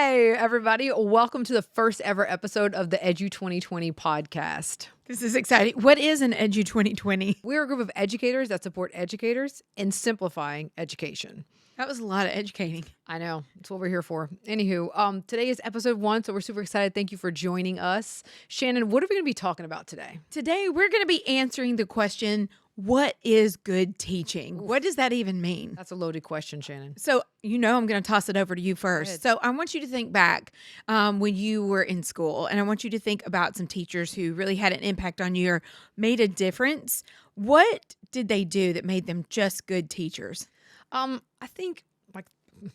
Hi, everybody. Welcome to the first ever episode of the Edu20 podcast. This is exciting. What is an Edu20? We're a group of educators that support educators in simplifying education. That was a lot of educating. I know. That's what we're here for. Anywho, today is episode 1, so we're super excited. Thank you for joining us. Shannon, what are we going to be talking about today? Today, we're going to be answering the question, what is good teaching? What does that even mean? That's a loaded question, Shannon. So, I'm going to toss it over to you first. So I want you to think back when you were in school, and I want you to think about some teachers who really had an impact on you or made a difference. What did they do that made them just good teachers? I think,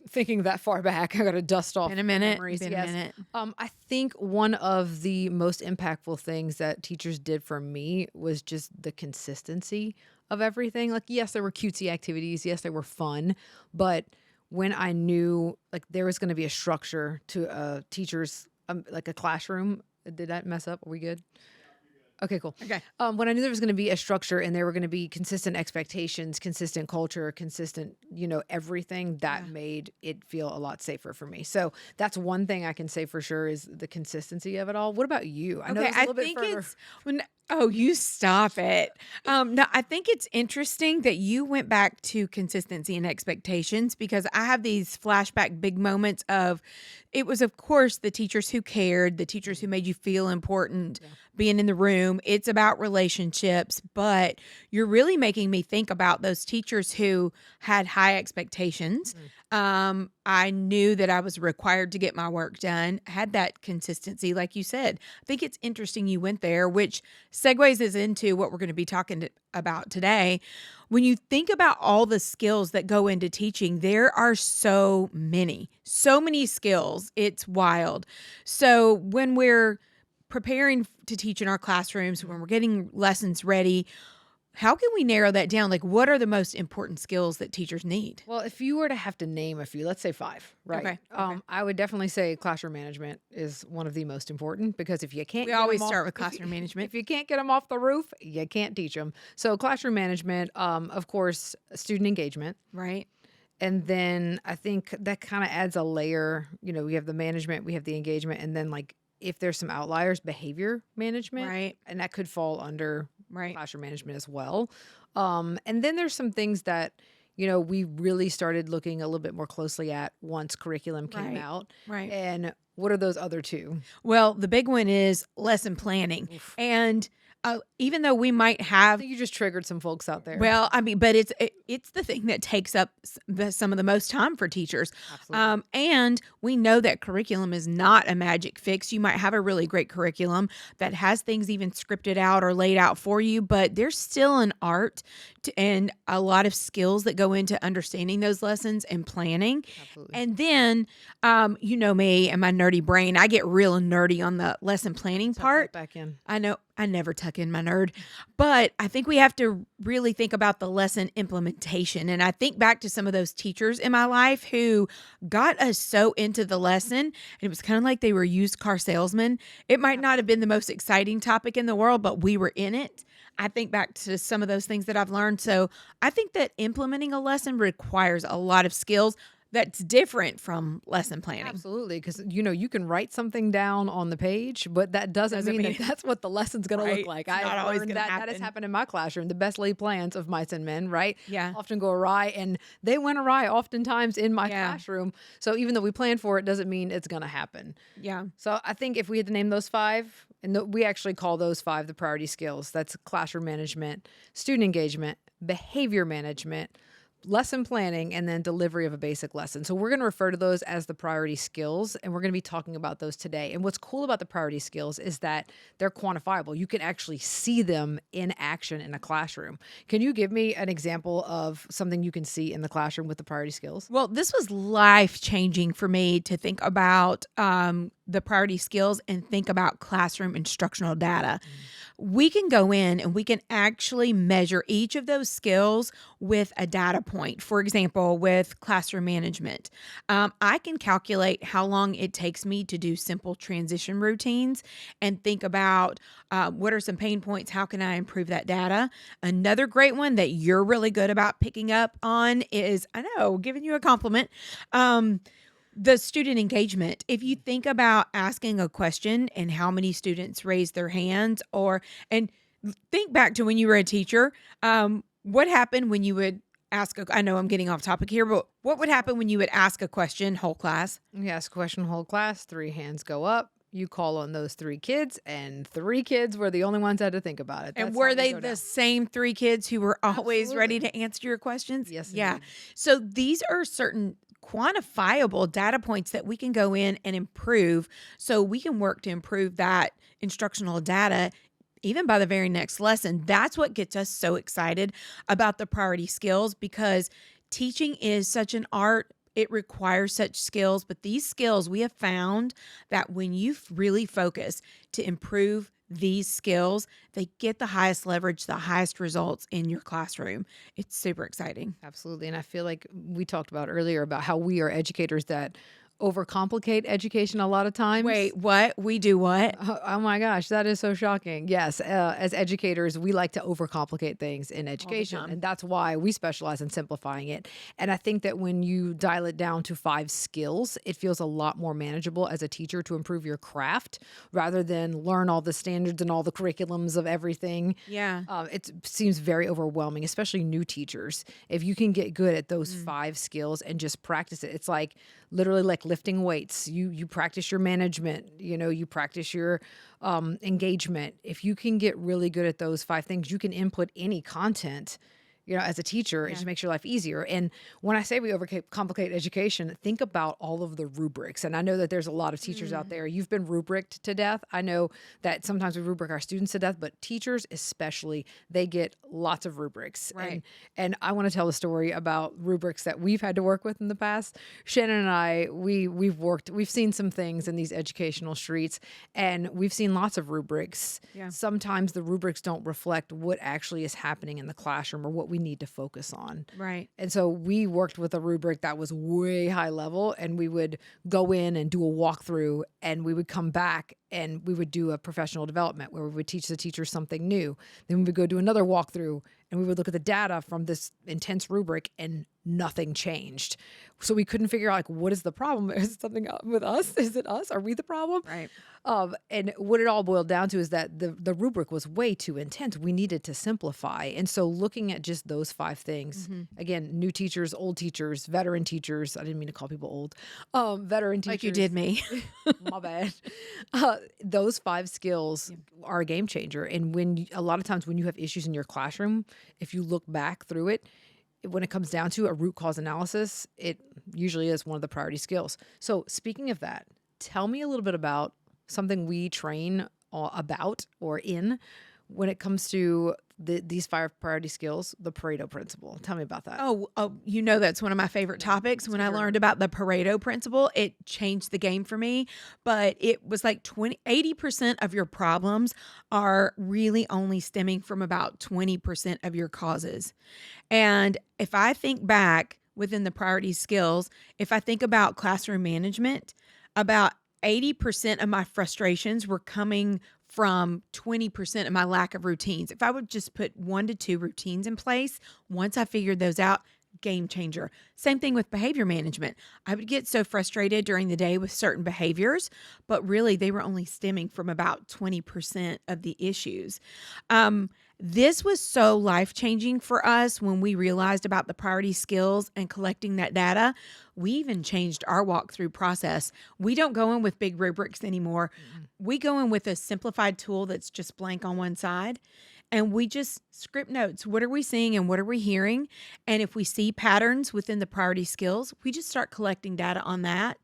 thinking that far back, I got to dust off. In a minute. Memories. Been a minute. I think one of the most impactful things that teachers did for me was just the consistency of everything. Yes, there were cutesy activities. Yes, they were fun. But when I knew there was going to be a structure to a teacher's, a classroom, did that mess up? Are we good? Okay, cool. Okay. When I knew there was going to be a structure and there were going to be consistent expectations, consistent culture, consistent, everything, that made it feel a lot safer for me. So that's one thing I can say for sure is the consistency of it all. What about you? I know it's a little bit further. Oh, you stop it. No, I think it's interesting that you went back to consistency and expectations, because I have these flashback big moments of, it was, of course, the teachers who cared, the teachers who made you feel important, being in the room. It's about relationships, but you're really making me think about those teachers who had high expectations. I knew that I was required to get my work done, had that consistency, like you said. I think it's interesting you went there, which segues us into what we're going to be talking about today. When you think about all the skills that go into teaching, there are so many skills. It's wild. So when we're preparing to teach in our classrooms, when we're getting lessons ready, how can we narrow that down? What are the most important skills that teachers need? Well, if you were to have to name a few, let's say 5, right? Okay. I would definitely say classroom management is one of the most important, because if you can't, we always start with classroom management. If you can't get them off the roof, you can't teach them. So classroom management, of course, student engagement, right? And then I think that kind of adds a layer. We have the management, we have the engagement, and then if there's some outliers, behavior management, right? And that could fall under right classroom management as well. And then there's some things that, we really started looking a little bit more closely at once curriculum came out. Right. And what are those other 2? Well, the big one is lesson planning. Oof. And even though we might have, I think you just triggered some folks out there. well, but it's the thing that takes up some of the most time for teachers. Absolutely. And we know that curriculum is not a magic fix. You might have a really great curriculum that has things even scripted out or laid out for you, but there's still an art and a lot of skills that go into understanding those lessons and planning. Absolutely. And then, me and my nerdy brain, I get real nerdy on the lesson planning part. Back in. I know I never tuck in my nerd, but I think we have to really think about the lesson implementation. And I think back to some of those teachers in my life who got us so into the lesson, and it was kind of like they were used car salesmen. It might not have been the most exciting topic in the world, but we were in it. I think back to some of those things that I've learned. So I think that implementing a lesson requires a lot of skills. That's different from lesson planning. Absolutely, because you can write something down on the page, but that doesn't mean that's what the lesson's going to look like. I learned that has happened in my classroom. The best laid plans of mice and men, right? Yeah, often go awry, and they went awry oftentimes in my classroom. So even though we plan for it, doesn't mean it's going to happen. Yeah. So I think if we had to name those 5, and we actually call those 5 the priority skills. That's classroom management, student engagement, behavior management, lesson planning, and then delivery of a basic lesson. So we're going to refer to those as the priority skills, and we're going to be talking about those today. And what's cool about the priority skills is that they're quantifiable. You can actually see them in action in a classroom. Can you give me an example of something you can see in the classroom with the priority skills? Well, this was life-changing for me to think about the priority skills and think about classroom instructional data. We can go in and we can actually measure each of those skills with a data point. For example, with classroom management, I can calculate how long it takes me to do simple transition routines and think about what are some pain points, how can I improve that data? Another great one that you're really good about picking up on is, I know, giving you a compliment, The student engagement. If you think about asking a question and how many students raise their hands, and think back to when you were a teacher, what happened when you would I know I'm getting off topic here, but what would happen when you would ask a question, whole class? You ask a question, whole class, 3 hands go up. You call on those 3 kids, and 3 kids were the only ones that had to think about it. And That's were how we they go the down. same 3 kids who were always ready Absolutely. to answer your questions? Yes, Yeah. indeed. So these are certain quantifiable data points that we can go in and improve. So we can work to improve that instructional data even by the very next lesson. That's what gets us so excited about the priority skills, because teaching is such an art. It requires such skills, but these skills, we have found that when you really focus to improve these skills, they get the highest leverage, the highest results in your classroom. It's super exciting. Absolutely. And I feel like we talked about earlier about how we are educators that overcomplicate education a lot of times. Wait, what? We do what? Oh my gosh, that is so shocking. Yes, as educators, we like to overcomplicate things in education, time. and that's why we specialize in simplifying it. And I think that when you dial it down to 5 skills, it feels a lot more manageable as a teacher to improve your craft rather than learn all the standards and all the curriculums of everything. Yeah. It seems very overwhelming, especially new teachers. If you can get good at those 5 skills and just practice it, it's like literally like lifting weights. You practice your management, you practice your engagement. If you can get really good at those 5 things, you can input any content, as a teacher. It just makes your life easier. And when I say we overcomplicate education, think about all of the rubrics. And I know that there's a lot of teachers out there. You've been rubriced to death. I know that sometimes we rubric our students to death, but teachers especially, they get lots of rubrics. Right. And I want to tell a story about rubrics that we've had to work with in the past. Shannon and I, we've seen some things in these educational streets, and we've seen lots of rubrics. Yeah. Sometimes the rubrics don't reflect what actually is happening in the classroom or what we need to focus on. Right. And so we worked with a rubric that was way high level, and we would go in and do a walkthrough, and we would come back and we would do a professional development where we would teach the teachers something new. Then we would go do another walkthrough, and we would look at the data from this intense rubric, and nothing changed. So we couldn't figure out, like, what is the problem? Is it something with us? Is it us? Are we the problem? Right. And what it all boiled down to is that the rubric was way too intense. We needed to simplify. And so looking at just those 5 things, again, new teachers, old teachers, veteran teachers. I didn't mean to call people old. Veteran teachers. Like you did me. My bad. Those 5 skills are a game changer. And a lot of times when you have issues in your classroom, if you look back through it, when it comes down to a root cause analysis, it usually is one of the priority skills. So speaking of that, tell me a little bit about something we train about or in when it comes to these 5 priority skills, the Pareto principle. Tell me about that. Oh, that's one of my favorite topics. When I learned about the Pareto principle, it changed the game for me. But it was like 80% of your problems are really only stemming from about 20% of your causes. And if I think back within the priority skills, if I think about classroom management, about 80% of my frustrations were coming from 20% of my lack of routines. If I would just put 1 to 2 routines in place, once I figured those out, game changer. Same thing with behavior management. I would get so frustrated during the day with certain behaviors, but really they were only stemming from about 20% of the issues. This was so life-changing for us when we realized about the priority skills and collecting that data. We even changed our walkthrough process. We don't go in with big rubrics anymore. We go in with a simplified tool that's just blank on one side, and we just script notes. What are we seeing and what are we hearing? And if we see patterns within the priority skills, we just start collecting data on that.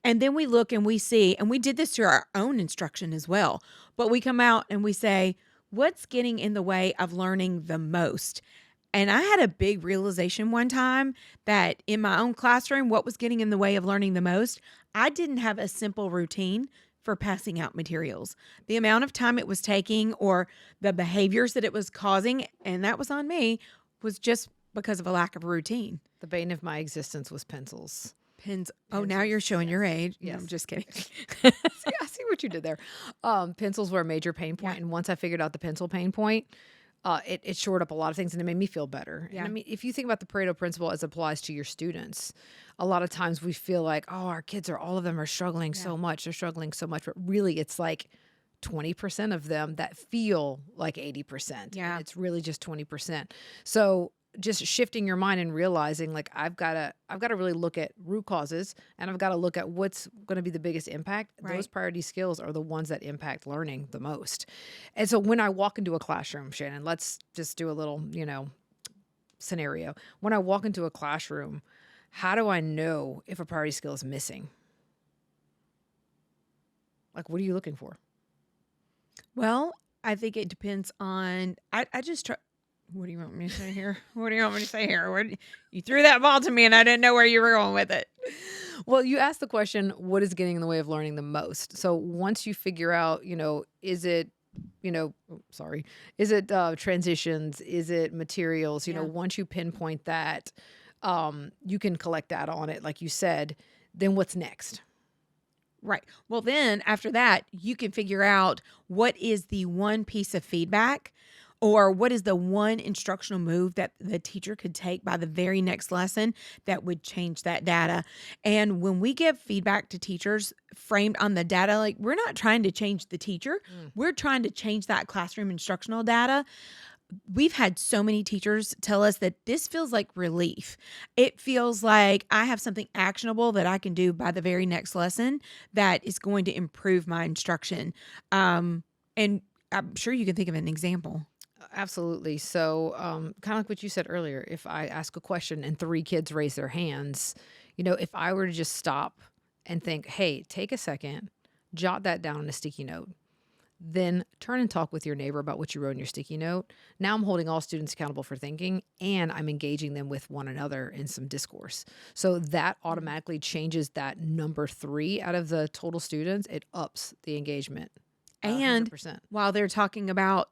And then we look and we see, and we did this through our own instruction as well, but we come out and we say, what's getting in the way of learning the most? And I had a big realization one time that in my own classroom, what was getting in the way of learning the most, I didn't have a simple routine for passing out materials. The amount of time it was taking or the behaviors that it was causing, and that was on me, was just because of a lack of routine. The bane of my existence was pencils. Pens. Oh, now you're showing your age. Yes. No, I'm just kidding. I see what you did there. Pencils were a major pain point, and once I figured out the pencil pain point, it shored up a lot of things and it made me feel better. And Yeah. I mean, if you think about the Pareto principle as it applies to your students, a lot of times we feel like, oh, our kids all of them are struggling Yeah. so much. They're struggling so much. But really, it's like 20% of them that feel like 80%. Yeah. And it's really just 20%. So just shifting your mind and realizing like I've got to really look at root causes and I've got to look at what's going to be the biggest impact. Right. Those priority skills are the ones that impact learning the most. And so when I walk into a classroom, Shannon, let's just do a little, scenario. When I walk into a classroom, how do I know if a priority skill is missing? Like, what are you looking for? Well, I think it depends on. I just try. What do you want me to say here? What do you want me to say here? You threw that ball to me, and I didn't know where you were going with it. Well, you asked the question, what is getting in the way of learning the most? So once you figure out, is it, is it transitions? Is it materials? Yeah. Once you pinpoint that, you can collect data on it, like you said. Then what's next? Right. Well, then after that, you can figure out what is the one piece of feedback or what is the one instructional move that the teacher could take by the very next lesson that would change that data. And when we give feedback to teachers framed on the data, like we're not trying to change the teacher, we're trying to change that classroom instructional data. We've had so many teachers tell us that this feels like relief. It feels like I have something actionable that I can do by the very next lesson that is going to improve my instruction. And I'm sure you can think of an example. Absolutely. So, kind of like what you said earlier, if I ask a question and 3 kids raise their hands, if I were to just stop and think, hey, take a second, jot that down on a sticky note, then turn and talk with your neighbor about what you wrote in your sticky note. Now I'm holding all students accountable for thinking and I'm engaging them with one another in some discourse. So that automatically changes that number 3 out of the total students. It ups the engagement. And 100%. while they're talking about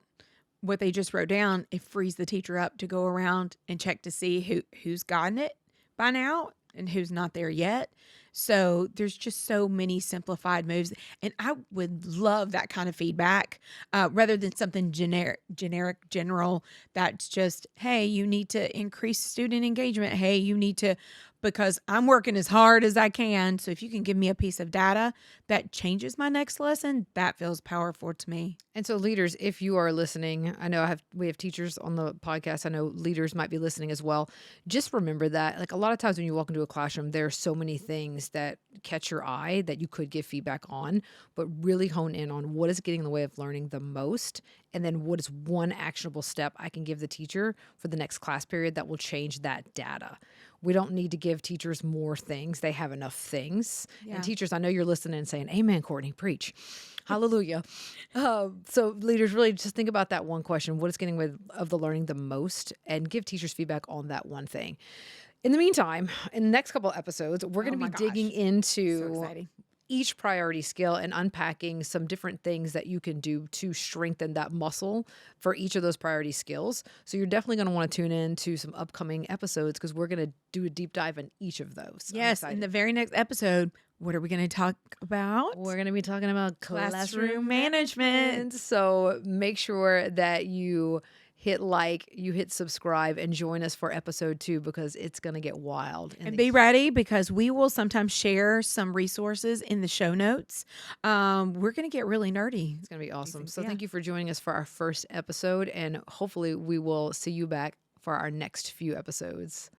what they just wrote down, it frees the teacher up to go around and check to see who's gotten it by now and who's not there yet. So there's just so many simplified moves. And I would love that kind of feedback rather than something general that's just, hey, you need to increase student engagement. Hey, you need to, because I'm working as hard as I can. So if you can give me a piece of data that changes my next lesson, that feels powerful to me. And so leaders, if you are listening, I know we have teachers on the podcast. I know leaders might be listening as well. Just remember that like a lot of times when you walk into a classroom, there are so many things that catch your eye that you could give feedback on, but really hone in on what is getting in the way of learning the most. And then what is one actionable step I can give the teacher for the next class period that will change that data. We don't need to give teachers more things. They have enough things. Yeah. And teachers, I know you're listening and saying, amen, Courtney, preach. Hallelujah. So leaders, really just think about that one question. What is getting rid of the learning the most? And give teachers feedback on that one thing. In the meantime, in the next couple of episodes, we're going to be digging into So exciting. each priority skill and unpacking some different things that you can do to strengthen that muscle for each of those priority skills. So you're definitely going to want to tune in to some upcoming episodes because we're going to do a deep dive in each of those. Yes. In the very next episode, what are we going to talk about? We're going to be talking about Classroom management. So make sure that you hit subscribe and join us for episode 2 because it's going to get wild. And be ready because we will sometimes share some resources in the show notes. We're going to get really nerdy. It's going to be awesome. So thank you for joining us for our first episode and hopefully we will see you back for our next few episodes.